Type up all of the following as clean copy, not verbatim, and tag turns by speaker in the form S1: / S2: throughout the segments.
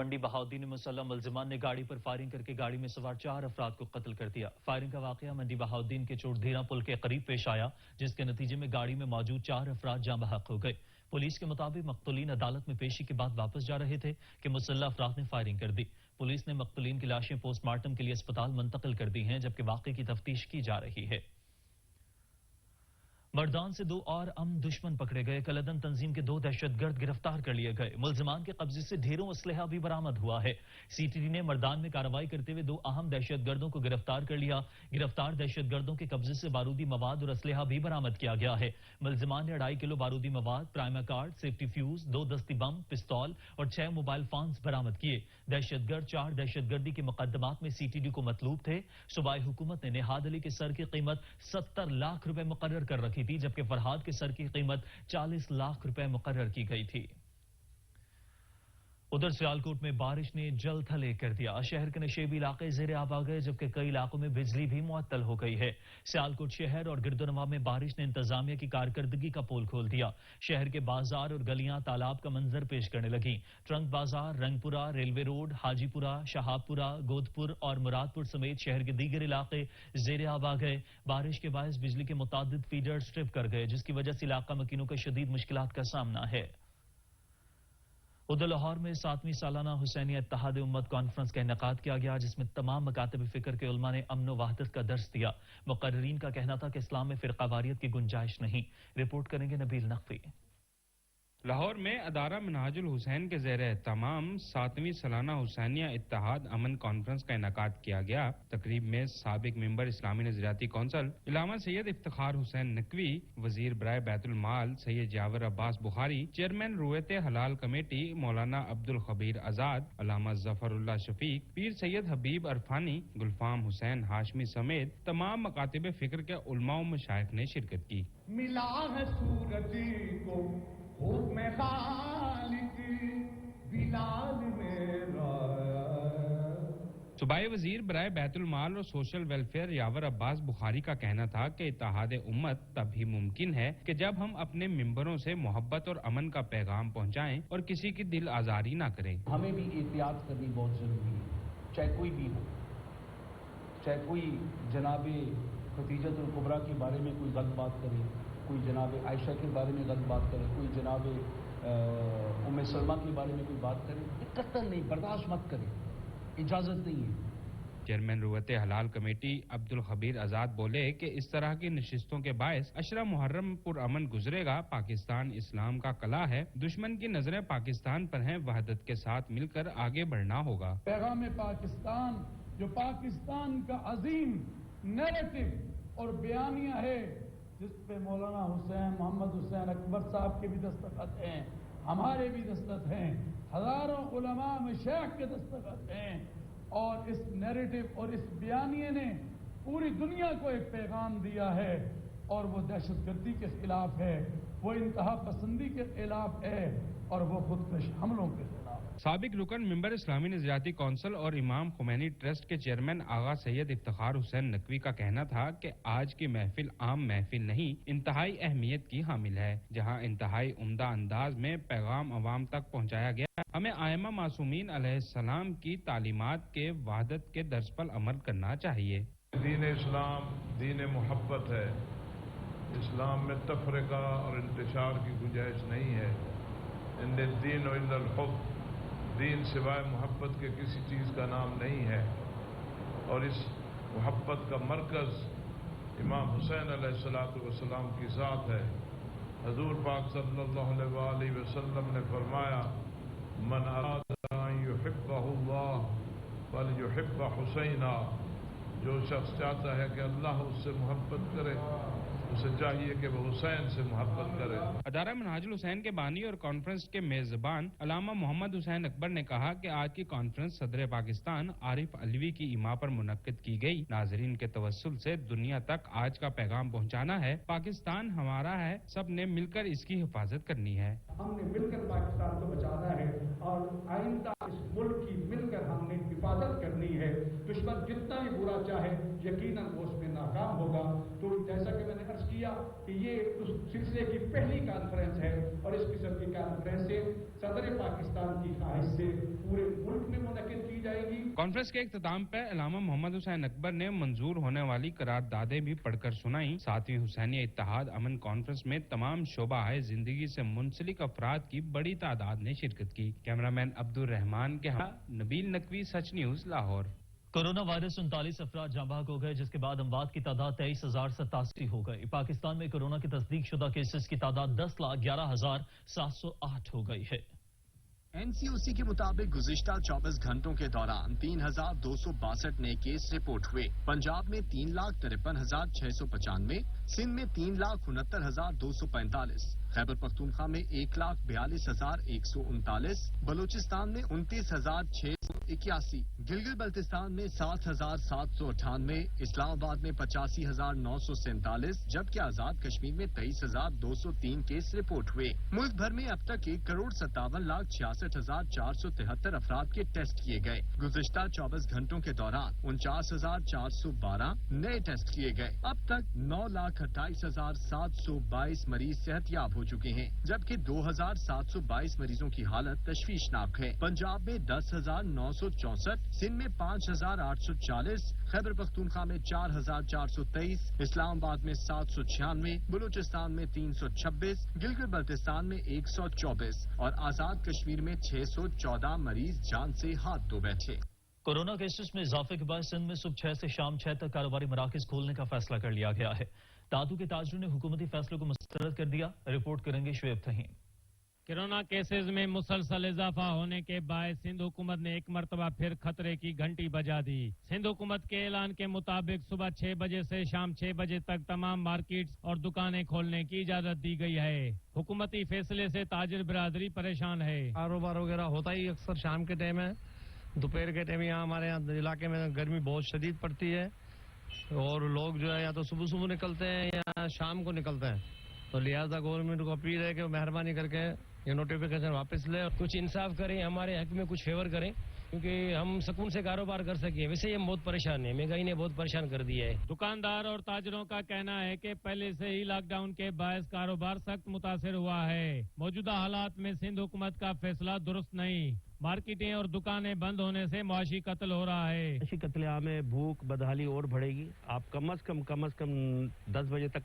S1: منڈی بہاؤدین مسلح ملزمان نے گاڑی پر فائرنگ کر کے گاڑی میں سوار 4 افراد کو قتل کر دیا۔ فائرنگ کا واقعہ منڈی بہاؤدین کے چوٹ دھیرا پل کے قریب پیش آیا، جس کے نتیجے میں گاڑی میں موجود 4 افراد جاں بحق ہو گئے۔ پولیس کے مطابق مقتولین عدالت میں پیشی کے بعد واپس جا رہے تھے کہ مسلح افراد نے فائرنگ کر دی۔ پولیس نے مقتولین کی لاشیں پوسٹ مارٹم کے لیے اسپتال منتقل کر دی ہیں، جبکہ واقعے کی تفتیش کی جا رہی ہے۔ مردان سے 2 اور امن دشمن پکڑے گئے۔ کلدن تنظیم کے 2 دہشت گرد گرفتار کر لیے گئے۔ ملزمان کے قبضے سے ڈھیروں اسلحہ بھی برآمد ہوا ہے۔ سی ٹی ڈی نے مردان میں کارروائی کرتے ہوئے 2 اہم دہشت گردوں کو گرفتار کر لیا۔ گرفتار دہشت گردوں کے قبضے سے بارودی مواد اور اسلحہ بھی برآمد کیا گیا ہے۔ ملزمان نے 2.5 کلو بارودی مواد، پرائما کارڈ، سیفٹی فیوز، 2 دستی بم، پستول اور 6 موبائل فونز برآمد کیے۔ دہشت گرد 4 دہشت گردی کے مقدمات میں سی ٹی ڈی کو مطلوب تھے۔ صوبائی حکومت نے نہاد علی کے سر کی قیمت 70 لاکھ روپے مقرر کر رکھی تھی، جبکہ فرحاد کے سر کی قیمت 40 لاکھ روپے مقرر کی گئی تھی۔ ادھر سیالکوٹ میں بارش نے جل تھل ایک کر دیا۔ شہر کے نشیبی علاقے زیر آب آ گئے، جبکہ کئی علاقوں میں بجلی بھی معطل ہو گئی ہے۔ سیالکوٹ شہر اور گرد و نواح میں بارش نے انتظامیہ کی کارکردگی کا پول کھول دیا۔ شہر کے بازار اور گلیاں تالاب کا منظر پیش کرنے لگیں۔ ٹرنک بازار، رنگپورہ، ریلوے روڈ، حاجی پورہ، شہاب پورہ، گودپور اور مرادپور سمیت شہر کے دیگر علاقے زیر آب آ گئے۔ بارش کے باعث بجلی کے متعدد فیڈرز ٹرپ کر گئے، جس کی وجہ سے علاقہ مکینوں کا شدید مشکلات کا سامنا ہے۔ ادھر لاہور میں 7ویں سالانہ حسینیہ اتحاد امت کانفرنس کا انعقاد کیا گیا، جس میں تمام مکاتب فکر کے علماء نے امن و وحدت کا درس دیا۔ مقررین کا کہنا تھا کہ اسلام میں فرقہ واریت کی گنجائش نہیں۔ رپورٹ کریں گے نبیل نقوی۔
S2: لاہور میں ادارہ منہاج الحسین کے زیر اہتمام 7ویں سالانہ حسینیہ اتحاد امن کانفرنس کا انعقاد کیا گیا۔ تقریب میں سابق ممبر اسلامی نظریاتی کونسل علامہ سید افتخار حسین نقوی، وزیر برائے بیت المال سید یاور عباس بخاری، چیئرمین رویت حلال کمیٹی مولانا عبد الخبیر آزاد، علامہ ظفر اللہ شفیق، پیر سید حبیب عرفانی، گلفام حسین ہاشمی سمیت تمام مکاتب فکر کے علماء و مشائخ نے شرکت کی۔
S3: ملا ہے سورجی کو حکم خالق بلال میرا۔
S2: صوبائی وزیر برائے بیت المال اور سوشل ویلفیئر یاور عباس بخاری کا کہنا تھا کہ اتحاد امت تب ہی ممکن ہے کہ جب ہم اپنے ممبروں سے محبت اور امن کا پیغام پہنچائیں اور کسی کی دل آزاری نہ کریں۔
S4: ہمیں بھی احتیاط کرنی بہت ضروری ہے، چاہے کوئی بھی ہو، چاہے کوئی جناب خدیجۃ الکبریٰ کے بارے میں کوئی غلط بات کرے، کوئی جناب عائشہ کے بارے میں غلط بات کرے، کوئی جناب ام سلمہ کے بارے میں کوئی بات کرے، قطعاً نہیں، برداشت مت کرے، اجازت نہیں ہے۔
S2: چیئرمین رویت حلال کمیٹی عبد الخبیر آزاد بولے کہ اس طرح کی نشستوں کے باعث عشرہ محرم پرامن گزرے گا۔ پاکستان اسلام کا قلعہ ہے، دشمن کی نظریں پاکستان پر ہیں، وحدت کے ساتھ مل کر آگے بڑھنا ہوگا۔
S3: پیغام پاکستان جو پاکستان کا عظیم نیریٹو اور بیانیہ ہے، جس پہ مولانا حسین محمد حسین اکبر صاحب کے بھی دستخط ہیں، ہمارے بھی دستخط ہیں، ہزاروں علماء مشائخ کے دستخط ہیں، اور اس نیریٹو اور اس بیانیے نے پوری دنیا کو ایک پیغام دیا ہے، اور وہ دہشت گردی کے خلاف ہے، وہ انتہا پسندی کے خلاف ہے، اور وہ خودکش حملوں کے خلاف۔
S2: سابق رکن ممبر اسلامی نظریاتی کونسل اور امام خمینی ٹرسٹ کے چیئرمین آغا سید افتخار حسین نقوی کا کہنا تھا کہ آج کی محفل عام محفل نہیں، انتہائی اہمیت کی حامل ہے، جہاں انتہائی عمدہ انداز میں پیغام عوام تک پہنچایا گیا۔ ہمیں ائمہ معصومین علیہ السلام کی تعلیمات کے وحدت کے درس پر عمل کرنا چاہیے۔
S5: دین اسلام دین محبت ہے، اسلام میں تفرقہ اور انتشار کی گنجائش نہیں ہے۔ ان الدین و الا الحب، دین سوائے محبت کے کسی چیز کا نام نہیں ہے، اور اس محبت کا مرکز امام حسین علیہ السلام کی ذات ہے۔ حضور پاک صلی اللہ علیہ وآلہ وسلم نے فرمایا، من اراد ان یحبہ اللہ فلیحب حسینا، جو شخص چاہتا ہے کہ اللہ اس سے محبت کرے، اسے چاہیے کہ وہ حسین سے محبت کرے۔
S2: ادارہ منہاج الحسین کے بانی اور کانفرنس کے میزبان علامہ محمد حسین اکبر نے کہا کہ آج کی کانفرنس صدر پاکستان عارف علوی کی ایما پر منعقد کی گئی۔ ناظرین کے توسل سے دنیا تک آج کا پیغام پہنچانا ہے، پاکستان ہمارا ہے، سب نے مل کر اس کی حفاظت کرنی ہے۔
S3: ہم نے مل کر پاکستان کو بچانا ہے، اور آئندہ اس ملک کی مل کر ہم نے
S6: حفاظت کرنی ہے. دشمن جتنا ہی برا چاہے یقیناً وہ اس میں ناکام ہوگا. تو جیسا کہ میں نے عرض کیا کہ یہ اس سلسلے کی پہلی کانفرنس ہے اور اس قسم کی کانفرنسیں صدر پاکستان کی خواہش سے پورے ملک میں منعقد کی جائے گی.
S2: کانفرنس کے اختتام پر علامہ محمد حسین اکبر نے منظور ہونے والی قراردادیں بھی پڑھ کر سنائیں. 7ویں حسینیہ اتحاد امن کانفرنس میں تمام شعبہ زندگی سے منسلک افراد کی بڑی تعداد نے شرکت کی. کیمرامین عبد الرحمان کے ہاتھ نبیل نقوی، سچ نیوز، لاہور.
S1: کورونا وائرس 39 افراد جاں بحق ہو گئے، جس کے بعد اموات کی تعداد 23,087 ہو گئی. پاکستان میں کورونا کی تصدیق شدہ کیسز کی تعداد 10,11,708 ہو گئی ہے.
S7: این سی او سی کے مطابق گزشتہ 24 گھنٹوں کے دوران 3,262 نئے کیس رپورٹ ہوئے. پنجاب میں 3,53,695، سندھ میں 3,69,245، خیبر پختونخوا میں 1,42,139، بلوچستان میں 29,681، گلگت بلتستان میں 7,798، اسلام آباد میں 85,947، جبکہ آزاد کشمیر میں 23,203 کیس رپورٹ ہوئے. ملک بھر میں اب تک 1,57,66,473 افراد کے ٹیسٹ کیے گئے. گزشتہ 24 گھنٹوں کے دوران 49,412 نئے ٹیسٹ کیے گئے. اب تک 9,28,722 مریض صحت یاب ہو چکے ہیں، جبکہ 2,722 مریضوں کی حالت تشویشناک ہے. پنجاب میں 10,964، سندھ میں 5,840، خیبر پختونخوا میں 4,423، اسلام آباد میں 796، بلوچستان میں 326، گلگت بلتستان میں 124 اور آزاد کشمیر میں 614 مریض جان سے ہاتھ دھو بیٹھے.
S1: کورونا کیسز میں اضافے کے باعث سندھ میں صبح 6 سے شام 6 تک کاروباری مراکز کھولنے کا فیصلہ کر لیا گیا ہے. دھاتوں کے تاجروں نے حکومتی فیصلے کو مسترد کر دیا. رپورٹ کریں گے شعیب تھہیم.
S8: کورونا کیسز میں مسلسل اضافہ ہونے کے باعث سندھ حکومت نے ایک مرتبہ پھر خطرے کی گھنٹی بجا دی. سندھ حکومت کے اعلان کے مطابق صبح 6 بجے سے شام 6 بجے تک تمام مارکیٹس اور دکانیں کھولنے کی اجازت دی گئی ہے. حکومتی فیصلے سے تاجر برادری پریشان ہے.
S9: کاروبار وغیرہ ہوتا ہی اکثر شام کے ٹائم ہے، دوپہر کے ٹائم. یہاں ہمارے یہاں علاقے میں گرمی بہت شدید پڑتی ہے اور لوگ جو ہے یا تو صبح نکلتے ہیں یا شام کو نکلتے ہیں. تو لہٰذا گورنمنٹ کو اپیل ہے کہ مہربانی کر کے یہ نوٹیفیکیشن واپس لے.
S8: کچھ انصاف کریں، ہمارے حق میں کچھ فیور کریں کیونکہ ہم سکون سے کاروبار کر سکیں. ویسے ہی ہم بہت پریشان ہیں، مہنگائی نے بہت پریشان کر دیا ہے. دکاندار اور تاجروں کا کہنا ہے کہ پہلے سے ہی لاک ڈاؤن کے باعث کاروبار سخت متاثر ہوا ہے. موجودہ حالات میں سندھ حکومت کا فیصلہ درست نہیں. مارکیٹیں اور دکانیں بند ہونے سے معاشی قتل ہو رہا ہے.
S9: معاشی قتل عام ہے، بھوک بدحالی اور بڑھے گی. آپ کم از کم 10 بجے تک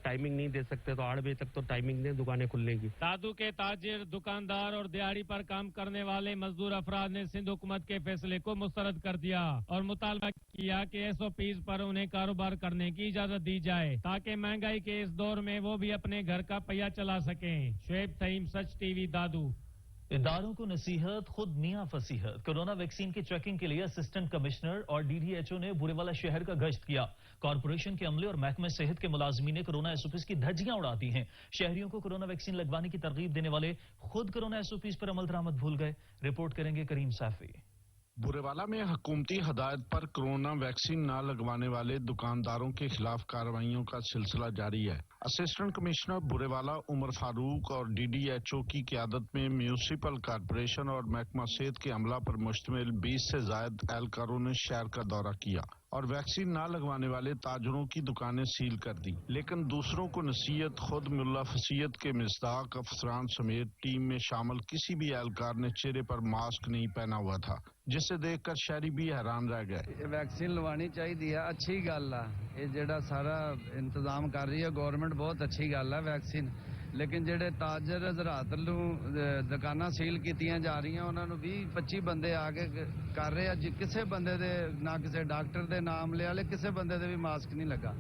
S9: ٹائمنگ نہیں دے سکتے تو 8 بجے تک تو ٹائمنگ دیں دکانیں کھلنے کی.
S8: دادو کے تاجر، دکاندار اور دیہڑی پر کام کرنے والے مزدور افراد نے سندھ حکومت کے فیصلے کو مسترد کر دیا اور مطالبہ کیا کہ SOPs پر انہیں کاروبار کرنے کی اجازت دی جائے تاکہ مہنگائی کے اس دور میں وہ بھی اپنے گھر کا پہیہ چلا سکیں. شعیب تھہیم، سچ ٹی وی، دادو.
S1: اداروں کو نصیحت، خود میاں فصیحت. کورونا ویکسین کی چیکنگ کے لیے اسسٹنٹ کمشنر اور DDHO نے بورے والا شہر کا گشت کیا. کارپوریشن کے عملے اور محکمہ صحت کے ملازمین نے کورونا SOPs کی دھجیاں اڑا دی ہیں. شہریوں کو کورونا ویکسین لگوانے کی ترغیب دینے والے خود کورونا SOPs پر عمل درآمد بھول گئے. رپورٹ کریں گے کریم سیفی.
S10: بورے میں حکومتی ہدایت پر کورونا ویکسین نہ لگوانے والے دکانداروں کے خلاف کارروائیوں کا سلسلہ جاری ہے. اسسٹنٹ کمشنر بورے عمر فاروق اور DDHO کی قیادت میں میونسپل کارپوریشن اور محکمہ صحت کے عملہ پر مشتمل 20 سے زائد اہلکاروں نے شہر کا دورہ کیا اور ویکسین نہ لگوانے والے تاجروں کی دکانیں سیل کر دی. لیکن دوسروں کو نصیحت خود ملا فصیحت کے مصداق افسران سمیت ٹیم میں شامل کسی بھی اہلکار نے چہرے پر ماسک نہیں پہنا ہوا تھا، جسے دیکھ کر شہری بھی حیران رہ گئے.
S11: ویکسین لوانی چاہیے، اچھی گل ہے. یہ جڑا سارا انتظام کر رہی ہے گورنمنٹ، بہت اچھی گل ہے ویکسین. لیکن جڑے تاجر حضرات دکاناں سیل کیتیاں جا رہی ہیں انہوں نے 20-25 بندے آ کے کر رہے ہیں. کسے بندے دے نہ کسے ڈاکٹر دے نام لے والے کسے بندے دے بھی ماسک نہیں لگا.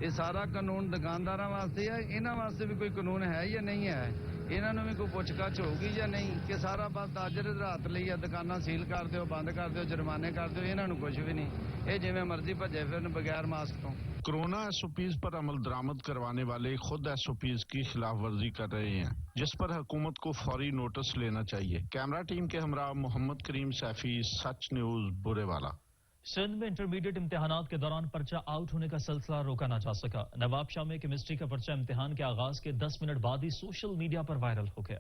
S11: یہ سارا قانون دکانداراں واسطے ہے. انہاں واسطے بھی کوئی قانون ہے یا نہیں ہے؟ انہوں بھی کوئی پوچھ گچھ ہوگی یا نہیں کہ سارا بس تاجر حضرات لئی ہے، دکاناں سیل کر دیو، بند کر دیو، جرمانے کر دیو. انہوں کچھ بھی نہیں، یہ جویں مرضی بھجے پھرن بغیر ماسک تو.
S10: کورونا SOPs پر عمل درآمد کروانے والے خود SOPs کی خلاف ورزی کر رہے ہیں، جس پر حکومت کو فوری نوٹس لینا چاہیے. کیمرہ ٹیم کے ہمراہ محمد کریم سیفی، سچ نیوز، بورے والا.
S1: سندھ میں انٹرمیڈیٹ امتحانات کے دوران پرچہ آؤٹ ہونے کا سلسلہ روکا نہ جا سکا. نواب شاہ میں کیمسٹری کا پرچہ امتحان کے آغاز کے 10 منٹ بعد ہی سوشل میڈیا پر وائرل ہو گیا.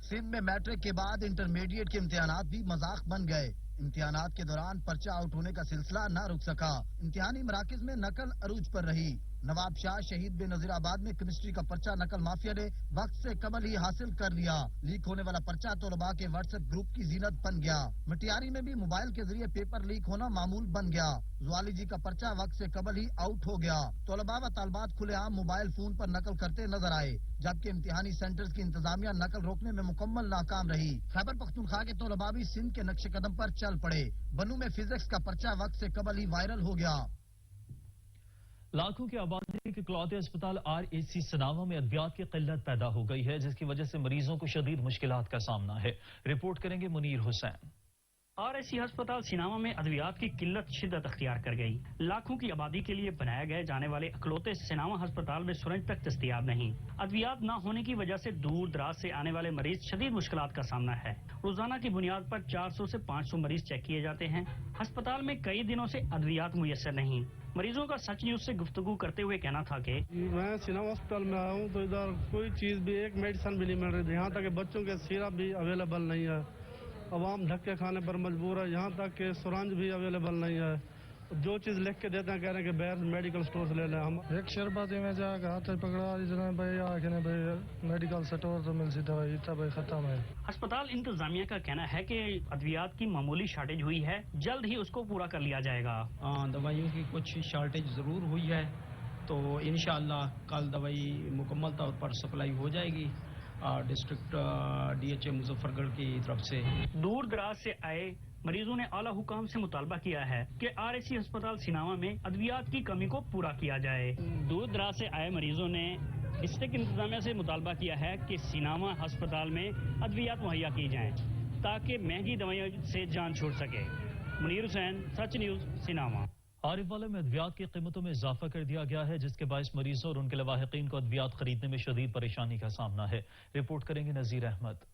S12: سندھ میں میٹرک کے بعد انٹرمیڈیٹ کے امتحانات بھی مذاق بن گئے. امتحانات کے دوران پرچہ آؤٹ ہونے کا سلسلہ نہ رک سکا، امتحانی مراکز میں نقل عروج پر رہی۔ نواب شاہ شہید بے نظیر آباد میں کیمسٹری کا پرچہ نقل مافیا نے وقت سے قبل ہی حاصل کر لیا، لیک ہونے والا پرچہ طلباء کے واٹس ایپ گروپ کی زینت بن گیا۔ مٹیاری میں بھی موبائل کے ذریعے پیپر لیک ہونا معمول بن گیا، زوالوجی کا پرچہ وقت سے قبل ہی آؤٹ ہو گیا، طلباء و طالبات کھلے عام موبائل فون پر نقل کرتے نظر آئے، جبکہ امتحانی سینٹرز کی انتظامیہ نقل روکنے میں مکمل ناکام رہی۔ خیبر پختونخوا کے طلباء بھی سندھ کے نقش قدم پر چل پڑے، بنو میں فزکس کا پرچہ وقت سے قبل ہی وائرل ہو گیا۔
S1: لاکھوں کی آبادی کے اکلوتے اسپتال RAC سناوا میں ادویات کی قلت پیدا ہو گئی ہے، جس کی وجہ سے مریضوں کو شدید مشکلات کا سامنا ہے۔ رپورٹ کریں گے منیر حسین۔
S13: RAC ہسپتال سناوا میں ادویات کی قلت شدت اختیار کر گئی۔ لاکھوں کی آبادی کے لیے بنایا گئے جانے والے اکلوتے سناوا ہسپتال میں سرنج تک دستیاب نہیں۔ ادویات نہ ہونے کی وجہ سے دور دراز سے آنے والے مریض شدید مشکلات کا سامنا ہے۔ روزانہ کی بنیاد پر 400 سے 500 مریض چیک کیے جاتے ہیں۔ ہسپتال میں کئی دنوں سے ادویات میسر نہیں۔ مریضوں کا سچ نیوز سے گفتگو کرتے ہوئے کہنا تھا کہ
S9: میں سناوا ہسپتال میں آیا ہوں تو ادھر کوئی چیز بھی، ایک میڈیسن بھی نہیں مل رہی، یہاں تک کہ بچوں کے سیرپ بھی اویلیبل نہیں ہے، عوام دھکے کھانے پر مجبور ہے، یہاں تک کہ سرنج بھی اویلیبل نہیں ہے، جو چیز لکھ کے دیتے ہیں کہہ رہے ہیں کہ باہر میڈیکل سٹور سے لے لیں۔ ہم ایک شربت میں جا کے ہاتھ پکڑا جنہیں بھائی آخر بھائی میڈیکل سٹور تو مل سی دوائی تھا بھائی ختم ہے۔
S13: ہسپتال انتظامیہ کا کہنا ہے کہ ادویات کی معمولی شارٹیج ہوئی ہے، جلد ہی اس کو پورا کر لیا جائے گا۔
S14: دوائیوں کی کچھ شارٹیج ضرور ہوئی ہے، تو انشاءاللہ کل دوائی مکمل طور پر سپلائی ہو جائے گی ڈسٹرکٹ DHA مظفر گڑھ کی طرف سے۔
S13: دور دراز سے آئے مریضوں نے اعلیٰ حکام سے مطالبہ کیا ہے کہ RAC ہسپتال سناوا میں ادویات کی کمی کو پورا کیا جائے۔ دور دراز سے آئے مریضوں نے ڈسٹرکٹ انتظامیہ سے مطالبہ کیا ہے کہ سناوا ہسپتال میں ادویات مہیا کی جائیں تاکہ مہنگی دوائیوں سے جان چھوڑ سکے۔ منیر حسین، سچ نیوز، سناوا۔
S1: عارف والے میں ادویات کی قیمتوں میں اضافہ کر دیا گیا ہے، جس کے باعث مریضوں اور ان کے لواحقین کو ادویات خریدنے میں شدید پریشانی کا سامنا ہے۔ رپورٹ کریں گے نذیر احمد۔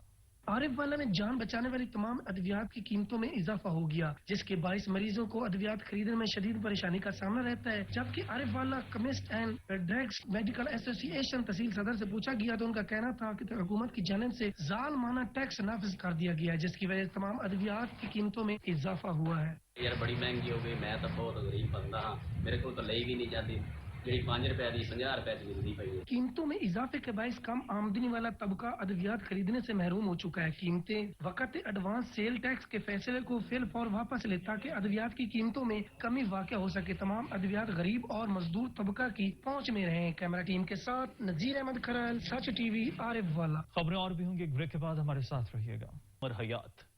S15: عارف والا میں جان بچانے والی تمام ادویات کی قیمتوں میں اضافہ ہو گیا، جس کے باعث مریضوں کو ادویات خریدنے میں شدید پریشانی کا سامنا رہتا ہے، جبکہ عارف والا کیمسٹ اینڈ ڈرگس میڈیکل ایسوسی ایشن تحصیل صدر سے پوچھا گیا تو ان کا کہنا تھا کہ حکومت کی جانب سے ظالمانہ ٹیکس نافذ کر دیا گیا ہے، جس کی وجہ سے تمام ادویات کی قیمتوں میں اضافہ ہوا ہے۔
S16: یار بڑی مہنگی ہو گئی، میں تو بہت غریب بندہ ہاں، میرے کو تو لئی بھی نہیں جاتی، جی 5 روپے دی 50 روپے کی ملتی پئی ہے۔
S15: قیمتوں میں اضافے کے باعث کم آمدنی والا طبقہ ادویات خریدنے سے محروم ہو چکا ہے۔ قیمتیں وقت ایڈوانس سیل ٹیکس کے فیصلے کو فی الفور واپس لے تاکہ ادویات کی قیمتوں میں کمی واقع ہو سکے، تمام ادویات غریب اور مزدور طبقہ کی پہنچ میں رہیں۔ کیمرہ ٹیم کے ساتھ نذیر احمد کھرل، سچ ٹی وی، عارف والا۔
S1: خبریں اور بھی ہوں گی، ایک بریک کے بعد ہمارے ساتھ رہیے گا۔ مرحیات۔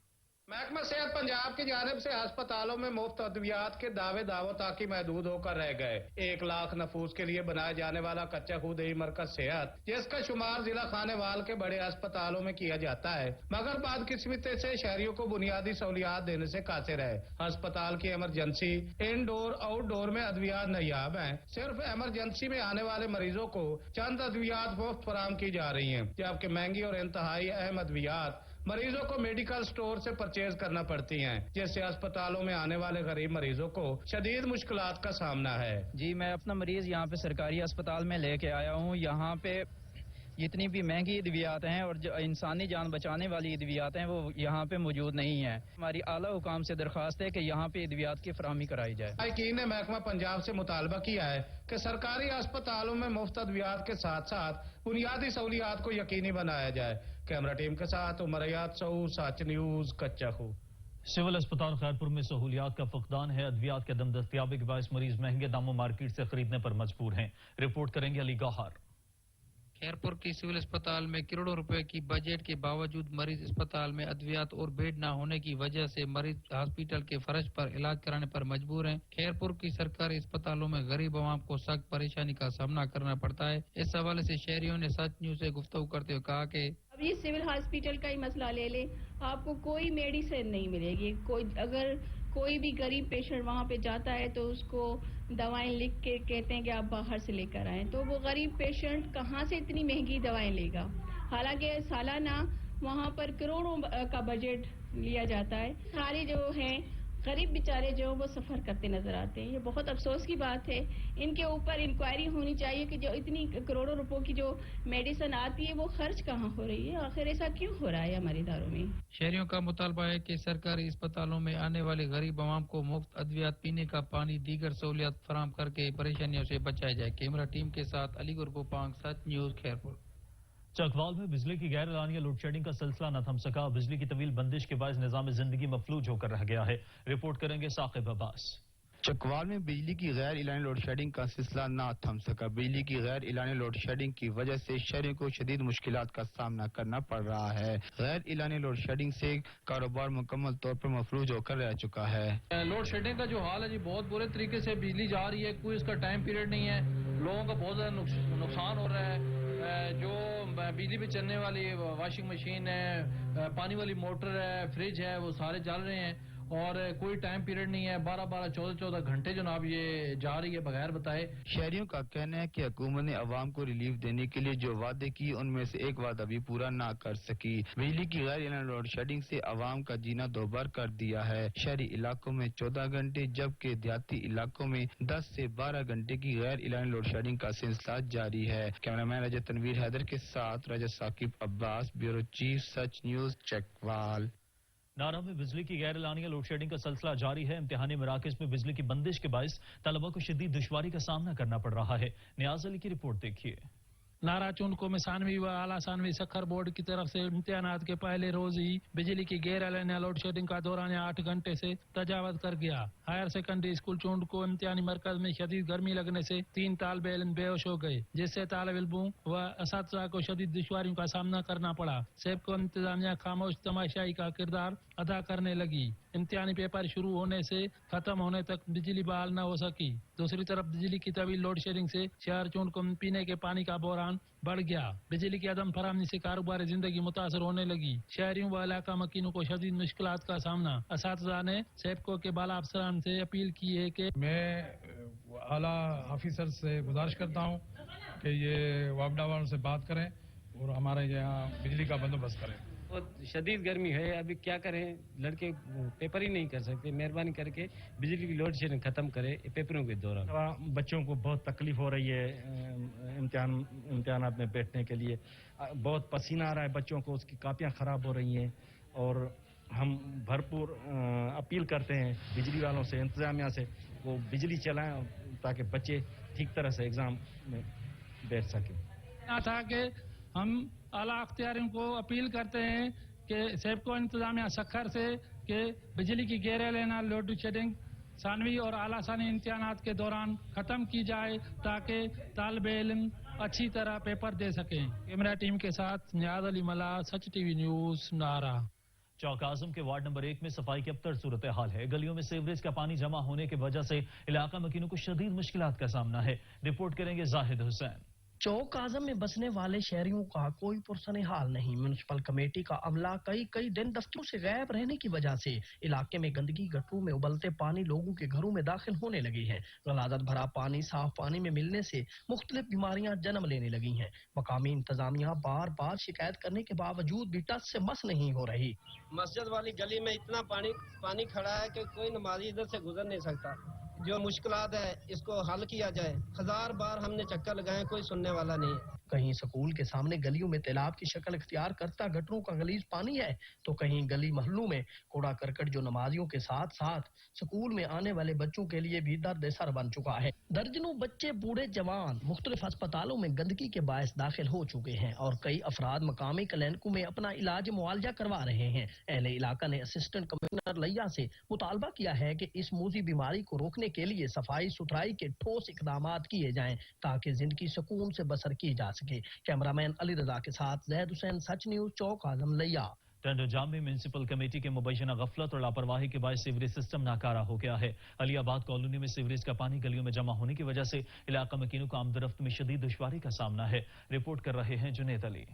S17: محکمہ صحت پنجاب کی جانب سے ہسپتالوں میں مفت ادویات کے دعوے تاکہ محدود ہو کر رہ گئے۔ 1 لاکھ نفوس کے لیے بنائے جانے والا کچا خودی مرکز صحت، جس کا شمار ضلع خانے وال کے بڑے ہسپتالوں میں کیا جاتا ہے، مگر بدقسمتی سے شہریوں کو بنیادی سہولیات دینے سے قاصر ہے۔ ہسپتال کی ایمرجنسی، انڈور آؤٹ ڈور میں ادویات نایاب ہیں۔ صرف ایمرجنسی میں آنے والے مریضوں کو چند ادویات مفت فراہم کی جا رہی ہیں، جبکہ مہنگی اور انتہائی اہم ادویات مریضوں کو میڈیکل سٹور سے پرچیز کرنا پڑتی ہیں، جس سے اسپتالوں میں آنے والے غریب مریضوں کو شدید مشکلات کا سامنا ہے۔
S18: جی میں اپنا مریض یہاں پہ سرکاری اسپتال میں لے کے آیا ہوں، یہاں پہ جتنی بھی مہنگی ادویات ہیں اور جو انسانی جان بچانے والی ادویات ہیں وہ یہاں پہ موجود نہیں ہیں۔ ہماری اعلیٰ حکام سے درخواست ہے کہ یہاں پہ ادویات کی فراہمی کرائی جائے۔
S17: حکیم نے محکمہ پنجاب سے مطالبہ کیا ہے کہ سرکاری اسپتالوں میں مفت ادویات کے ساتھ ساتھ بنیادی سہولیات کو یقینی بنایا جائے۔ کیمرہ ٹیم کے ساتھ عمریات سعود، سچ نیوز، کچا خو۔
S1: سول اسپتال خیرپور میں سہولیات کا فقدان ہے، ادویات کے عدم دستیابی کے باعث مریض مہنگے داموں مارکیٹ سے خریدنے پر مجبور ہیں۔ رپورٹ کریں گے علی گوہر۔
S19: خیرپور کی سول اسپتال میں کروڑوں روپے کی بجٹ کے باوجود مریض اسپتال میں ادویات اور بیڈ نہ ہونے کی وجہ سے مریض ہاسپٹل کے فرش پر علاج کرانے پر مجبور ہیں۔ خیرپور کی سرکاری اسپتالوں میں غریب عوام کو سخت پریشانی کا سامنا کرنا پڑتا ہے۔ اس حوالے سے شہریوں نے سچ نیوز سے گفتگو کرتے ہوئے کہا کہ
S20: اب یہ سول ہاسپٹل کا ہی مسئلہ لے لیں، آپ کو کوئی میڈیسن نہیں ملے گی۔ اگر کوئی بھی غریب پیشنٹ وہاں پہ جاتا ہے تو اس کو دوائیں لکھ کے کہتے ہیں کہ آپ باہر سے لے کر آئیں، تو وہ غریب پیشنٹ کہاں سے اتنی مہنگی دوائیں لے گا؟ حالانکہ سالانہ وہاں پر کروڑوں کا بجٹ لیا جاتا ہے۔ سارے جو ہیں गरीब बेचारे जो वो सफ़र करते नजर आते हैं। ये बहुत अफसोस की बात है। इनके ऊपर इंक्वायरी होनी चाहिए कि जो इतनी करोड़ों रुपयों की जो मेडिसिन आती है वो खर्च कहाँ हो रही है, आखिर ऐसा क्यों हो रहा है हमारे इदारों में।
S19: शहरियों का मुतालबा है कि सरकारी अस्पतालों में आने वाले गरीब आवाम को मुफ्त अद्वियात, पीने का पानी, दीगर सहूलियात फराम करके परेशानियों से बचाया जाए। कैमरा टीम के साथ अली गुरबोपांग, सच न्यूज, खैरपुर।
S1: चकवाल में बिजली की गैर एलानिया लोड शेडिंग का सिलसिला न थम सका। बिजली की तवील बंदिश के बायस निजाम जिंदगी मफलूज होकर रह गया है। रिपोर्ट करेंगे साकिब अब्बास।
S21: चकवाल में बिजली की गैर इलानी लोड शेडिंग का सिलसिला न थम सका। बिजली की गैर इलानी लोड शेडिंग की वजह से शहरियों को शदीद मुश्किलात का सामना करना पड़ रहा है। गैर इलानी लोड शेडिंग से कारोबार मुकम्मल तौर पर मफलूज होकर रह चुका है।
S14: लोड शेडिंग का जो हाल है जी, बहुत बुरे तरीके से बिजली जा रही है, कोई इसका टाइम पीरियड नहीं है। लोगों का बहुत ज्यादा नुकसान हो रहा है। जो बिजली पे चलने वाली वॉशिंग मशीन है, पानी वाली मोटर है, फ्रिज है, वो सारे चल रहे हैं और कोई टाइम पीरियड नहीं है। 12-12, 14-14 घंटे जनाब ये जा रही है बगैर बताए।
S21: शहरियों का कहना है कि हुकूमत ने अवाम को रिलीफ देने के लिए जो वादे की उनमें से एक वादा भी पूरा ना कर सकी। बिजली की गैर इलानी लोड शेडिंग से अवाम का जीना दोबार कर दिया है। शहरी इलाकों में 14 घंटे जबकि देहाती इलाकों में 10 से 12 घंटे की गैर इलानी लोड शेडिंग का सिलसिला जारी है। कैमरामैन रजत तनवीर हैदर के साथ रजत साकिब अब्बास, ब्यूरो चीफ, सच न्यूज, चकवाल।
S1: नारा में बिजली की गैर एलानिया लोड शेडिंग का सिलसिला जारी है। इम्तिहानी मराकज में बिजली की बंदिश के बायस तलबा को शदीद दुश्वारी का सामना करना पड़ रहा है। नियाज अली की रिपोर्ट देखिए।
S22: नाराचून को में सानवी व आला सानवी सखर बोर्ड की तरफ से इम्तिहानात के पहले रोज ही बिजली की गैर एलानिया लोड शेडिंग का दौरान 8 घंटे से तजावज कर गया। हायर सेकेंडरी स्कूल चूंड को इम्तिहानी मरकज में शदीद गर्मी लगने से 3 तालिबे इल्म बेहोश हो गए, जिससे तालिब इल्मों व असातिज़ा को शदीद दुश्वारियों का सामना करना पड़ा। सेब को इंतजामिया खामोश तमाशाई का किरदार अदा करने लगी। इम्तिहानी पेपर शुरू होने से खत्म होने तक बिजली बहाल न हो सकी। दूसरी तरफ बिजली की तवील लोड शेडिंग से शहर चूंड को पीने के पानी का बहरान बढ़ गया। बिजली की अदम फरामनी से कारोबार जिंदगी मुतासर होने लगी। शहरियों व इलाका मकीनों को शदीद मुश्किलात का सामना। असातिज़ा ने सेबको के बाला अफसरान से अपील की है कि
S6: मैं आला ऑफिसर से गुजारिश करता हूँ कि ये वापडा वालों से बात करें और हमारे यहाँ बिजली का बंदोबस्त करें।
S8: बहुत शदीद गर्मी है, अभी क्या करें, लड़के पेपर ही नहीं कर सकते। मेहरबानी करके बिजली की लोड शेडिंग खत्म करें पेपरों के दौरान।
S23: बच्चों को बहुत तकलीफ हो रही है इम्तिहानात में बैठने के लिए। बहुत पसीना आ रहा है बच्चों को, उसकी कापियाँ खराब हो रही हैं और हम भरपूर अपील करते हैं बिजली वालों से, इंतजामिया से, वो बिजली चलाएं ताकि बच्चे ठीक तरह से एग्जाम में बैठ सकें।
S22: था कि हम आला अख्तियारियों को अपील करते हैं कि सेबको इंतजामिया सखर से कि बिजली की गैर एलानिया लोड शेडिंग सानवी और आला सानी इम्तिहानात के दौरान खत्म की जाए ताकि तालिबे इल्म अच्छी तरह पेपर दे सकें। कैमरा टीम के साथ नियाज अली मला, सच टीवी न्यूज, नारा।
S1: चौक आजम के वार्ड नंबर 1 में सफाई की अबतर सूरत हाल है। गलियों में सीवरेज का पानी जमा होने की वजह से इलाका मकीनों को शदीद मुश्किलात का सामना है। रिपोर्ट करेंगे जाहिद हुसैन।
S24: चौक आजम में बसने वाले शहरियों का कोई पुरसने हाल नहीं। म्यूनिसिपल कमेटी का अमला कई दिन दफ्तरों से गायब रहने की वजह से इलाके में गंदगी, गटरों में उबलते पानी लोगों के घरों में दाखिल होने लगी है। गलाजत भरा पानी साफ पानी में मिलने से मुख्तलिफ बीमारियां जन्म लेने लगी हैं। मकामी इंतजामिया बार बार शिकायत करने के बावजूद भी टच से मस नहीं हो रही।
S25: मस्जिद वाली गली में इतना पानी खड़ा है कि कोई नमाजी इधर से गुजर नहीं सकता। जो मुश्किलात है इसको हल किया जाए। 1000 बार हमने चक्कर लगाए, कोई सुनने वाला नहीं है।
S24: कहीं स्कूल के सामने गलियों में तालाब की शक्ल इख्तियार करता गटरों का गलीज पानी है, तो कहीं गली मोहल्लों में कूड़ा करकट जो नमाजियों के साथ साथ स्कूल में आने वाले बच्चों के लिए भी दर्द सर बन चुका है। दर्जनों बच्चे, बूढ़े, जवान मुख्तलिफ अस्पतालों में गंदगी के बायस दाखिल हो चुके हैं और कई अफराद मकामी क्लिनिकों में अपना इलाज मुआवजा करवा रहे हैं। अहले इलाका ने असिस्टेंट कमिश्नर लिया से मुतालबा किया है कि इस मूजी बीमारी को रोकने के लिए सफाई सुथराई के ठोस इकदाम किए जाएं ताकि जिंदगी सुकून से बसर की जा सके। कैमरामैन अली रजा के साथ जैद हुसैन, सच न्यूज, चौक आजम लिया।
S1: टेंडर जाम में म्यूनिसिपल कमेटी के मुबैना गफलत और लापरवाही के बाद सीवरेज सिस्टम नाकारा हो गया है। अलियाबाद कॉलोनी में सीवरेज का पानी गलियों में जमा होने की वजह से इलाका मकीनों को आमदरफ्त में शदीद दुश्वारी का सामना है। रिपोर्ट कर रहे हैं जुनेद अली।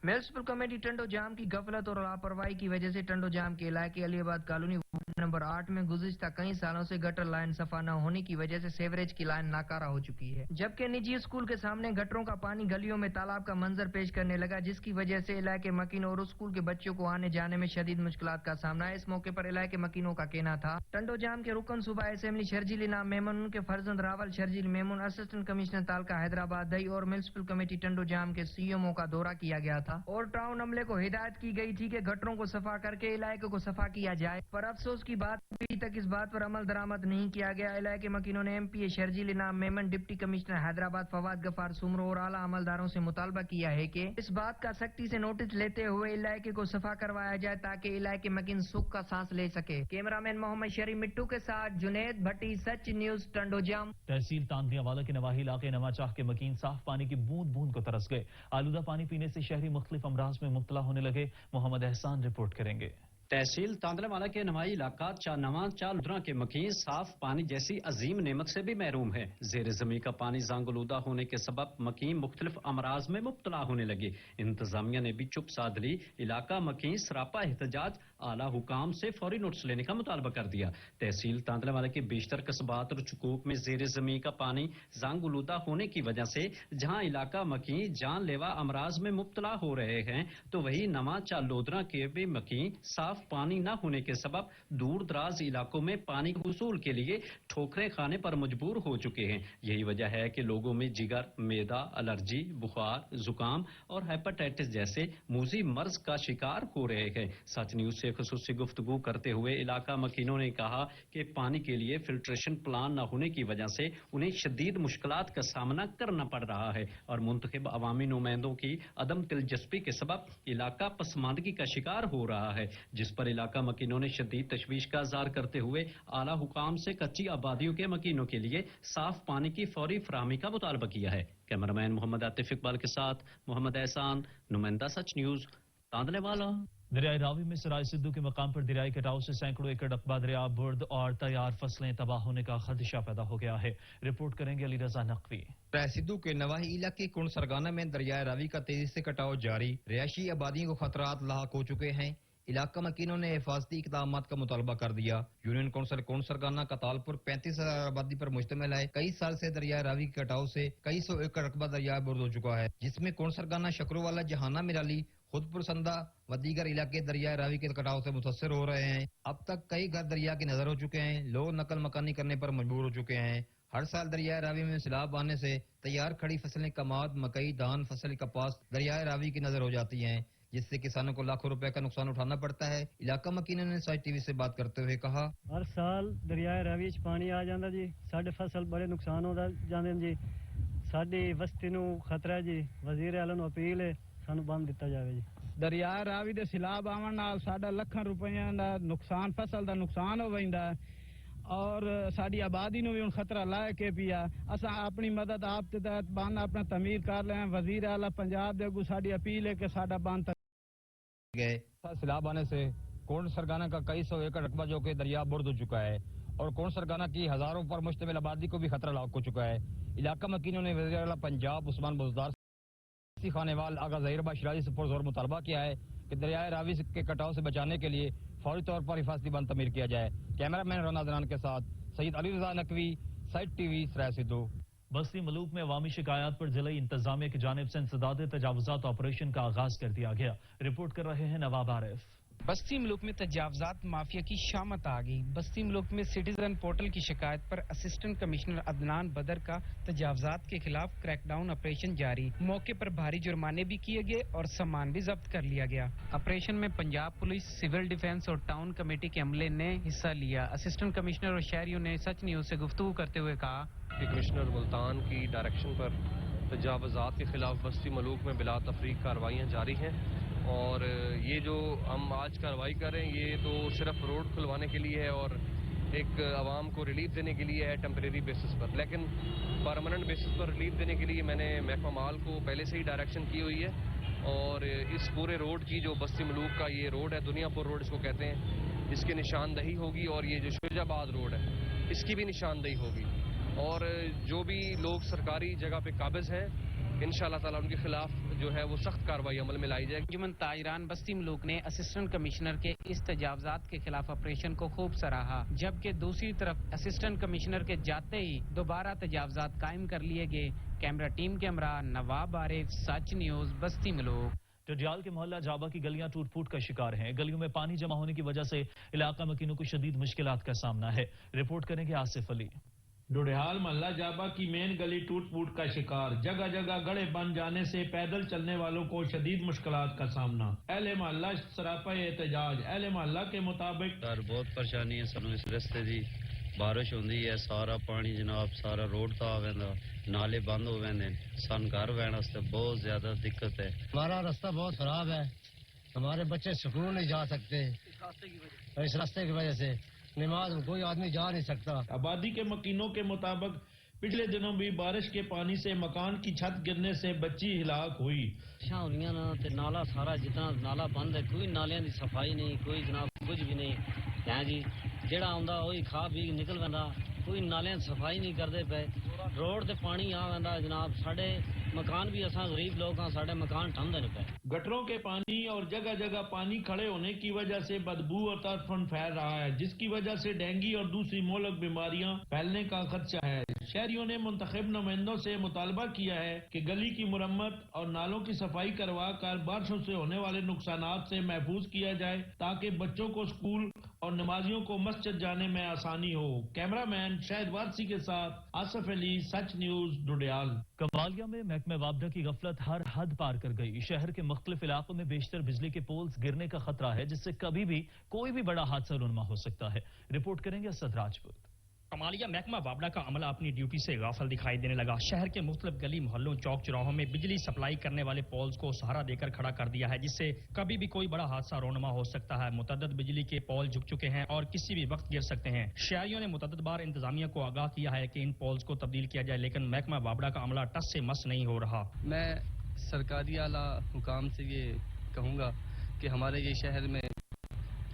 S2: म्यूनिसिपल कमेटी टंडो जाम की गफलत और लापरवाही की वजह से टंडो जाम के इलाके अलीबाद कॉलोनी नंबर 8 में गुज़िश्ता कई सालों से गटर लाइन सफा न होने की वजह से सीवरेज की लाइन नाकारा हो चुकी है, जबकि निजी स्कूल के सामने गटरों का पानी गलियों में तालाब का मंजर पेश करने लगा, जिसकी वजह से इलाके मकीन और स्कूल के बच्चों को आने जाने में शदीद मुश्किलात का सामना है। इस मौके पर इलाके मकीनों का कहना था टंडो जाम के रुकन सूबा असेंबली शर्जील इनाम मेमन, उनके फर्जंद रावल शर्जील मेमन, असिस्टेंट कमिश्नर तालका हैदराबाद दई और म्यूनिसिपल कमेटी टंडो जाम के सीएमओ का दौरा किया गया था और टाउन अमले को हिदायत की गई थी कि गटरों को सफा करके इलाके को सफा किया जाए, पर अफसोस की बात अभी तक इस बात पर अमल दरामद नहीं किया गया। इलाके मकीनों ने एमपीए शर्जील इनाम मेमन, डिप्टी कमिश्नर हैदराबाद फवाद गफार सुमरो और आला अमलदारों से मुतालबा किया है कि इस बात का सख्ती से नोटिस लेते हुए इलाके को सफा करवाया जाए ताकि इलाके मकीन सुख का सांस ले सके। कैमरामैन मोहम्मद शरीफ मिट्टू के साथ जुनेद भट्टी, सच न्यूज टंडो जाम।
S1: तहसील तांदनियावाला के नवाही इलाके नवाचाह के मकीन साफ पानी की बूंद बूंद को तरस गए। आलूदा पानी पीने से शहरी मुख्तलिफ अमराज में मुब्तला होने लगे। मोहम्मद एहसान रिपोर्ट करेंगे।
S3: तहसील तांदलावाला के नवाई इलाका चानवा चालुद्रा के मकीन साफ पानी जैसी अजीम नेमत से भी महरूम है। जेर जमी का पानी जांगलूदा होने के सबब मकीन मुख्तलिफ अमराज में मुब्तला होने लगे। इंतजामिया ने भी चुप साध ली। इलाका मकीन सरापा एहतजाज आला हुकाम से फौरी नोटिस लेने का मुतालबा कर दिया। तहसील तांदलावाला के बेशतर कस्बात और चुकूक में जेर जमी का पानी जांगलूदा होने की वजह से जहाँ इलाका मकीन जानलेवा अमराज में मुब्तला हो रहे हैं, तो वही नवा चालोदरा के भी मकीन साफ पानी न होने के सबब दूर दराज इलाकों में पानी के हुसूल के लिए ठोकरे खाने पर मजबूर हो चुके हैं। यही वजह है कि लोगों में जिगर, मैदा, एलर्जी, बुखार, जुकाम और हेपेटाइटिस जैसे मूजी मर्ज का शिकार हो रहे हैं। सच न्यूज से खुसूसी गुफ्तगू करते हुए इलाका मकीनों ने कहा कि पानी के लिए फिल्ट्रेशन प्लान न होने की वजह से उन्हें शदीद मुश्किलात का सामना करना पड़ रहा है और मुंतखब अवामी नुमाइंदों की अदम दिलचस्पी के सबब इलाका पसमानदगी का शिकार हो रहा है, जिस पर इलाका मकीनों ने शदीद तशवीश का इज़हार करते हुए आला हुकाम से कच्ची आबादियों के मकीनों के लिए साफ पानी की फौरी फराहमी का मुतालबा किया है। कैमरामैन मोहम्मद आतिफ इकबाल के साथ मोहम्मद एहसान, नुमाइंदा सच न्यूज तांदलेवाला।
S1: दरियाई रावी में सराय सिद्धू के मकाम पर दरियाई कटाव से सैकड़ों एकड़ रकबा दरिया बुर्द और तैयार फसलें तबाह होने का खदशा पैदा हो गया है। रिपोर्ट करेंगे अली रजा नकवी।
S4: सराय सिद्धू के नवाही इलाके कुंड सरगाना में दरियाई रावी का तेजी से कटाव जारी, रिहायशी आबादियों को खतरात लाहक हो चुके हैं। इलाका मकीनों ने हिफाजती इक़दामात का मुतालबा कर दिया। यूनियन कौंसिल कुंड सरगाना कतालपुर 35,000 आबादी पर मुश्तमिल है। कई साल से दरिया रावी के कटाव से कई सौ एकड़ रकबा दरिया बुर्द हो चुका है, जिसमें कुंड सरगाना, शकरोवाला, जहाना मिराली, खुदपुर संदा व दीगर इलाके दरिया रावी के कटाव से मुतासर हो रहे हैं। अब तक कई घर दरिया की नजर हो चुके हैं। लोग नकल मकानी करने पर मजबूर हो चुके हैं। हर साल दरिया रावी में सैलाब आने से तैयार खड़ी फसलें कमाद, मकई, धान, फसल, कपास दरिया रावी की नजर हो जाती हैं, जिससे किसानों को लाखों रुपए का नुकसान उठाना पड़ता है। इलाका मकीनों ने साइट टीवी से बात करते हुए कहा,
S5: हर साल दरिया रावी पानी आ जाता जी, साढ़े फसल बड़े नुकसान हो जाते जी। साडी बस्ती नूं खतरा है जी। वजीर आला नूं अपील है सानू बंद दिता जावे जी।
S7: दरिया रावी दे सैलाब आवन नाल साडा लाखां रुपइयां दा नुकसान, फसल दा नुकसान हो वैंदा और साडी आबादी नूं भी हुण खतरा लाए के पिया। असां अपनी मदद आप दे तहत बंद अपना तमीर कर ले। वजीर आला पंजाब दे अगू साडी अपील है कि साडा बंद
S4: गए।
S26: सैलाब आने से कोंड सरगाना का कई सौ एकड़ रकबा जो कि दरिया बुर्द हो चुका है और कोंड सरगाना की हजारों पर मुश्तमिल आबादी को भी खतरा लाक हो चुका है। इलाका मकीनों ने वज़ीर आला पंजाब उस्मान बुज़दार खानेवाल आगा ज़हीर शिराजी से पुरज़ोर मुतालबा किया है कि दरियाए रावी के कटाव से बचाने के लिए फौरी तौर पर हिफाजती बंद तमीर किया जाए। कैमरामैन रोना जनान के साथ सईद अली रजा नकवी, साइट टीवी, सराय सिद्धू।
S1: बस्ती मलूक में अवामी शिकायत पर जिला इंतजामिया की जानिब से इंसदाद तजावुजात ऑपरेशन का आगाज कर दिया गया। रिपोर्ट कर रहे हैं नवाब आरिफ।
S27: बस्ती मलूक में तजावजात माफिया की शामत आ गई। बस्ती मलूक में सिटीजन पोर्टल की शिकायत पर असिस्टेंट कमिश्नर अदनान बदर का तजावजात के खिलाफ क्रैकडाउन ऑपरेशन जारी। मौके पर भारी जुर्माने भी किए गए और सामान भी जब्त कर लिया गया। ऑपरेशन में पंजाब पुलिस, सिविल डिफेंस और टाउन कमेटी के अमले ने हिस्सा लिया। असिस्टेंट कमिश्नर और शहरियों ने सच न्यूज से गुफ्तगू करते हुए कहा
S28: कि कमिश्नर मुल्तान की डायरेक्शन पर तजावजात के खिलाफ बस्ती मलूक में बिला तफरीक कार्रवाइयाँ जारी हैं और ये जो हम आज कार्रवाई कर रहे हैं ये तो सिर्फ रोड खुलवाने के लिए है और एक आवाम को रिलीफ देने के लिए है टेम्परेरी बेसिस पर, लेकिन परमानेंट बेसिस पर रिलीफ देने के लिए मैंने महकमा माल को पहले से ही डायरेक्शन की हुई है और इस पूरे रोड की जो बस्ती मलूक का ये रोड है, दुनियापुर रोड इसको कहते हैं, इसकी निशानदही होगी और ये जो शुजाबाद रोड है इसकी भी निशानदही होगी और जो भी लोग सरकारी जगह पे काबिज हैं इंशाअल्लाह ताला उनके खिलाफ जो है वो सख्त कार्रवाई अमल में लाई जाएगी।
S27: अंजुमन ताहिरान बस्ती मलूक ने असिस्टेंट कमिश्नर के इस तजावजात के खिलाफ ऑपरेशन को खूब सराहा, जबकि दूसरी तरफ असिस्टेंट कमिश्नर के जाते ही दोबारा तजावजात कायम कर लिए गए। कैमरा टीम के हमरा नवाब आरिफ, सच न्यूज, बस्ती मलूक।
S1: टडियाल के मोहल्ला जाबा की गलियां टूट फूट का शिकार हैं। गलियों में पानी जमा होने की वजह से इलाका मकीनों को शदीद मुश्किलात का सामना है। रिपोर्ट करेंगे आसिफ अली।
S9: डोडेहाल मोहल्ला जाबा की मेन गली टूट फूट का शिकार, जगह जगह गड़े बन जाने से पैदल चलने वालों को शदीद मुश्किलात का सामना। अहले मोहल्ला सरापा एहतजाज। अहले मोहल्ला के मुताबिक
S10: बहुत परेशानी है सानू इस रस्ते दी। बारिश होंदी है, सारा पानी जनाब सारा रोड तो आवेंदा, नाले बंद हो वेंदे, सन घर वैन वास्ते बहुत ज्यादा दिक्कत है।
S11: हमारा रास्ता बहुत खराब है, हमारे बच्चे स्कूल नहीं जा सकते इस रास्ते की वजह से। नमाज में कोई आदमी जा नहीं सकता।
S9: आबादी के मकीनों के मुताबिक पिछले दिनों भी बारिश के पानी से मकान की छत गिरने से बच्ची हिलाक हुई।
S12: नाला सारा जितना नाला बंद है, कोई नालियां की सफाई नहीं, कोई जनाब कुछ भी नहीं है जी। जेड़ा आंदा वही खा पी निकल वेंदा, कोई नालियां सफाई नहीं करते पे। रोड ते पानी आ वेंदा जनाब, साडे मकान भी असा गरीब लोग हाँ, साडे मकान ठंडे पे।
S9: गटरों के पानी और जगह जगह पानी खड़े होने की वजह से बदबू और तड़फन फैल रहा है, जिसकी वजह से डेंगू और दूसरी मोहलक बीमारियां फैलने का खदशा है। शहरियों ने मुंतखब नुमाइंदों से मुतालबा किया है कि गली की मुरम्मत और नालों की सफाई करवा कर बारिशों से होने वाले नुकसानात से महफूज किया जाए, ताकि बच्चों को स्कूल और नमाजियों को मस्जिद जाने में आसानी हो। कैमरामैन शाहिद वारसी के साथ आसिफ अली, सच न्यूज, डोडियाल।
S1: कमालिया में महकमे वापडा की गफलत हर हद पार कर गई। शहर के मुख्तलिफ इलाकों में बेशतर बिजली के पोल्स गिरने का खतरा है, जिससे कभी भी कोई भी बड़ा हादसा रुनमा हो सकता है। रिपोर्ट करेंगे असद राजपूत।
S13: कमालिया महकमा वापडा का अमला अपनी ड्यूटी से गाफिल दिखाई देने लगा। शहर के मुख्तलिफ गली मोहल्लों, चौक चौराहों में बिजली सप्लाई करने वाले पोल्स को सहारा देकर खड़ा कर दिया है, जिससे कभी भी कोई बड़ा हादसा रोनमा हो सकता है। मुतअद्दिद बिजली के पोल झुक चुके हैं और किसी भी वक्त गिर सकते हैं। शहरियों ने मुतअद्दिद बार इंतजामिया को आगाह किया है कि इन पोल्स को तब्दील किया जाए, लेकिन महकमा वापडा का अमला टस से मस नहीं हो रहा।
S28: मैं सरकारी आला हुकाम से ये कहूँगा कि हमारे ये शहर में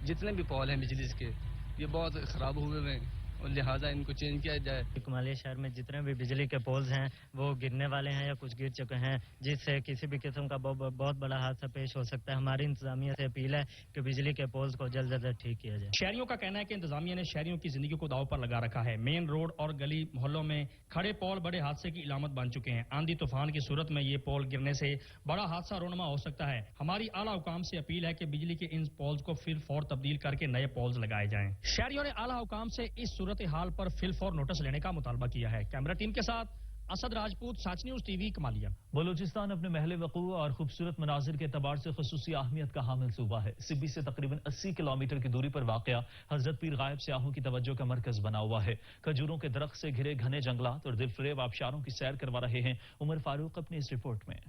S28: जितने भी पोल हैं बिजली के, ये बहुत ख़राब हुए हैं और लिहाजा इनको चेंज किया जाए।
S15: कमालिया शहर में जितने भी बिजली के पोल्स हैं वो गिरने वाले हैं या कुछ गिर चुके हैं, जिससे किसी भी किस्म का बहुत बड़ा हादसा पेश हो सकता है। हमारी इंतजामिया से अपील है कि बिजली के पोल्स को जल्द से जल्द ठीक किया जाए।
S13: शहरियों का कहना है कि इंतजामिया ने शहरियों की जिंदगी को दाव पर लगा रखा है। मेन रोड और गली मोहल्लों में खड़े पोल बड़े हादसे की इलामत बन चुके हैं। आंधी तूफान की सूरत में ये पोल गिरने से बड़ा हादसा रोनमा हो सकता है। हमारी आला हुकाम से अपील है कि बिजली के इन पोल्स को फिर फौर तब्दील करके नए पोल्स लगाए जाएं। शहरियों ने आला हुकाम से इस सूरत हाल पर फिल फौर नोटिस लेने का मुतालबा किया है। कैमरा टीम के साथ असद राजपूत, सच न्यूज टीवी, कमालिया।
S1: बलूचिस्तान अपने महले वकू और खूबसूरत मनाजिर के एतबार से खुसूसी अहमियत का हामिल सूबा है। सिब्बी से तकरीबन 80 किलोमीटर की दूरी पर वाक़या हजरत पीर गायब सियाहों की तवज्जो का मरकज बना हुआ है। खजूरों के दरख्त से घिरे घने जंगलात और दिलफरेब आबशारों की सैर करवा रहे हैं उमर फारूक अपनी इस रिपोर्ट में।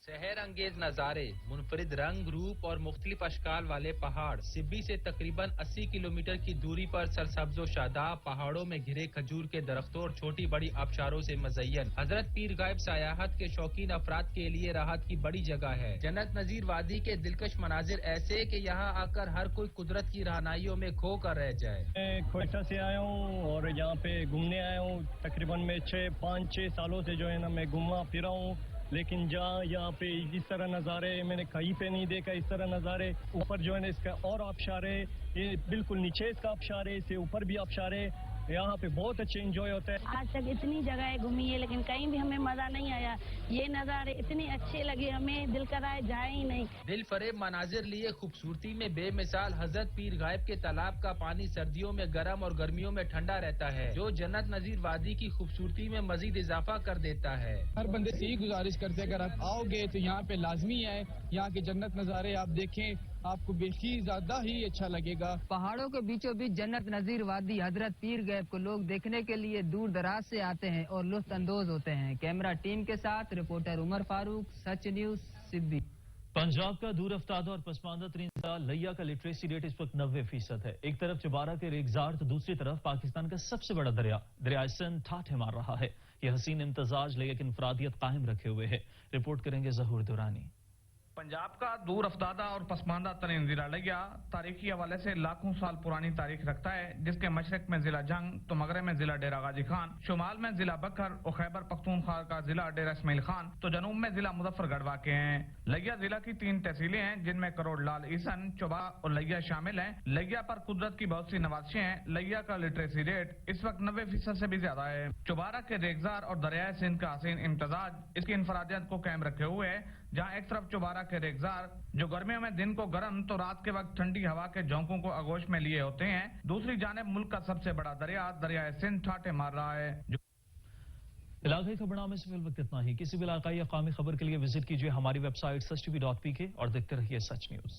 S16: सहर अंगेज नज़ारे, मुनफरिद रंग रूप और मुख्तलिफ अशकाल वाले पहाड़। सिब्बी से तकरीबन 80 किलोमीटर की दूरी पर सरसब्ज़ो शादाब पहाड़ों में घिरे खजूर के दरख्तों और छोटी बड़ी आबशारों से मज़य्यन हजरत पीर गायब सयाहत के शौकीन अफराद के लिए राहत की बड़ी जगह है। जन्नत नज़ीर वादी के दिलकश मनाजिर ऐसे कि यहाँ आकर हर कोई कुदरत की रहनाइयों में खो कर रह जाए।
S5: मैं क्वेटा से आया हूँ और यहाँ पे घूमने आया हूँ। तकरीबन मैं 5-6 सालों से जो है ना मैं घूमा फिरा हूँ, लेकिन जहाँ यहाँ पे इस तरह नज़ारे मैंने कहीं पे नहीं देखा। इस तरह नज़ारे ऊपर जो है ना इसका और आबशार है, ये बिल्कुल नीचे इसका आबशार है, इससे ऊपर भी आबशार है। यहाँ पे बहुत अच्छे एंजॉय होता है।
S18: आज तक इतनी जगह घूमी है लेकिन कहीं भी हमें मजा नहीं आया। ये नज़ारे इतने अच्छे लगे हमें, दिल कराए जाए ही नहीं।
S16: दिल फरेब मनाजिर लिए खूबसूरती में बेमिसाल हजरत पीर गायब के तालाब का पानी सर्दियों में गर्म और गर्मियों में ठंडा रहता है, जो जन्नत नज़ीर वादी की खूबसूरती में मजीद इजाफा कर देता है।
S7: हर बंदे से यही गुजारिश करते हैं, अगर आप आओगे तो यहाँ पे लाजमी है, यहाँ के जन्नत नज़ारे आप देखें, आपको बेहद ज्यादा ही अच्छा लगेगा।
S2: पहाड़ों के बीचों बीच जन्नत नज़ीर वादी हजरत पीर गैब को लोग देखने के लिए दूर दराज से आते हैं और लुत्फ अंदोज होते हैं। कैमरा टीम के साथ रिपोर्टर उमर फारूक, सच न्यूज, सिब्बी।
S1: पंजाब का दूर अफ्तादा और पसमानदा तरीन जिला लिया का लिटरेसी रेट इस वक्त 90% है। एक तरफ चबारा के रेगजार तो दूसरी तरफ पाकिस्तान का सबसे बड़ा दरिया सिंध ठाठे मार रहा है। यह हसीन इम्तजाज लिया की इंफरादियत कायम रखे हुए है। रिपोर्ट करेंगे जहूर दुरानी।
S6: पंजाब का दूर अफदादा और पसमानदा तरीन जिला लिया तारीखी हवाले से लाखों साल पुरानी तारीख रखता है, जिसके मशरक में जिला जंग, तो मगरब में जिला डेरा गाजी खान, शुमाल में जिला बकर और खैबर पख्तूनख्वा का जिला डेरा इस्माइल खान, तो जनूब में जिला मुजफ्फरगढ़ वाक़ हैं। लिया जिला की 3 तहसीलें हैं, जिनमें करोड़ लाल ईसन, चोबा और लिया शामिल हैं। लिया पर कुदरत की बहुत सी नवाजिशें हैं। लिया का लिटरेसी रेट इस वक्त 90% से भी ज्यादा है। चुबारा के रेगजार और दरियाए सिंध का हसीन इम्तजाज इसकी इंफरादियत को कायम रखे हुए है, जहाँ एक तरफ चुबारा के रेगजार जो गर्मियों में दिन को गर्म तो रात के वक्त ठंडी हवा के झोंकों को आगोश में लिए होते हैं, दूसरी जानिब मुल्क का सबसे बड़ा दरिया दरियाए सिंध ठाटे मार रहा है।
S1: इलाकाई खबरनामे से फिल वक्त इतना ही। किसी भी इलाकाई या कौमी खबर के लिए विजिट कीजिए हमारी वेबसाइट sach.tv.pk और देखते रहिए सच न्यूज।